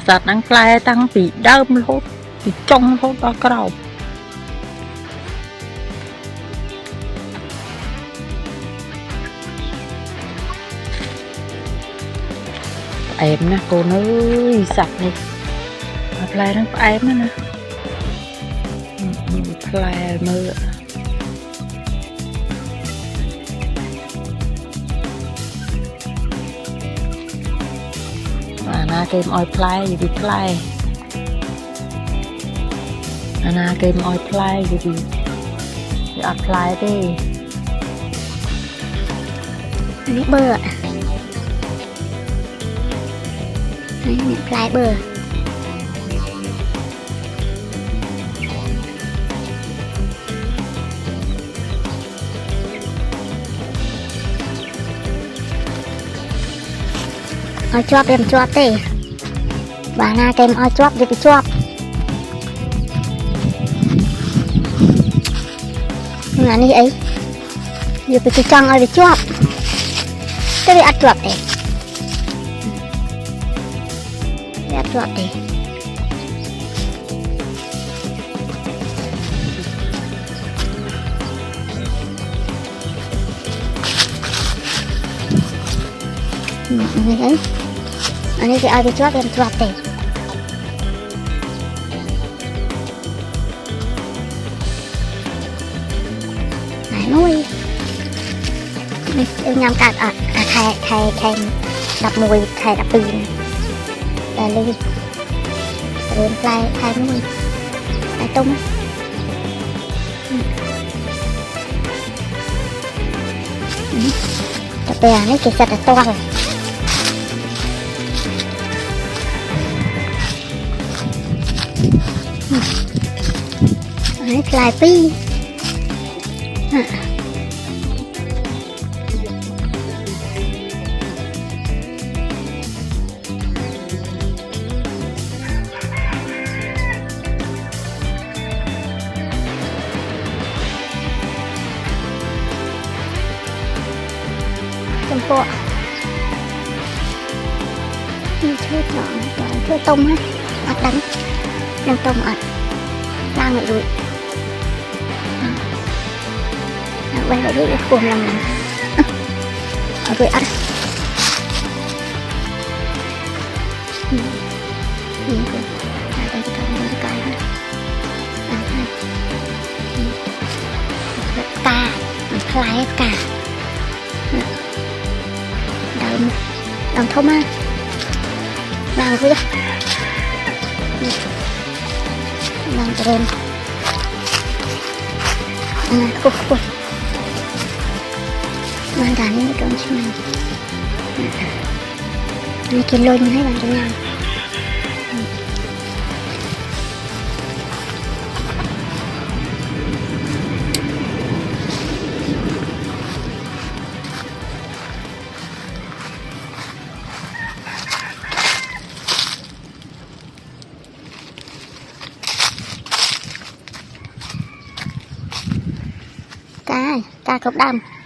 สัตว์นั่งแปลตั้งปีเดิมโลดปีจงโลดตากรอบเอ็มนะcô ơiสัตว์นี่แปลนั่งเอ็มนะแปลมือนาเกมออยพลายอยู่ดีพลายนาเกมออยพลายอยู่ดีอัดพลายดิอันนี้เบอร์อันนี้พลายเบอร์เอาจวบเรียมจวบเต้บางนาเกมเอาจวบอย่าไปจวบงานนี้ไอ้อย่าไปจังเอาไปจวบก็ไปอัดจวบเต้อัดจวบเต้อันนี้จะเอาไปจวบเป็นจวบเต็มไหนนุ้ยยำกัดไข่ดับมวยไข่ดับปีนแต่เลยเดินปลายไข่นุ้ยไข่ต้มแต่เปลี่ยนนี่กินสัตว์ตัวเลยให้ปลายปีจมโปะนี่ช่วยจ่อช่วยต้มฮะอัดดังต้มอัดล่างหน่อยดูquay lại với cuồng lòng này ở với ăn cà lái cà đồng thông á làm vui làm cho em cụcมันด่านนี้ไม่โดนใช่ไหมมีกินโรยให้มันทุกอย่างกากบดำ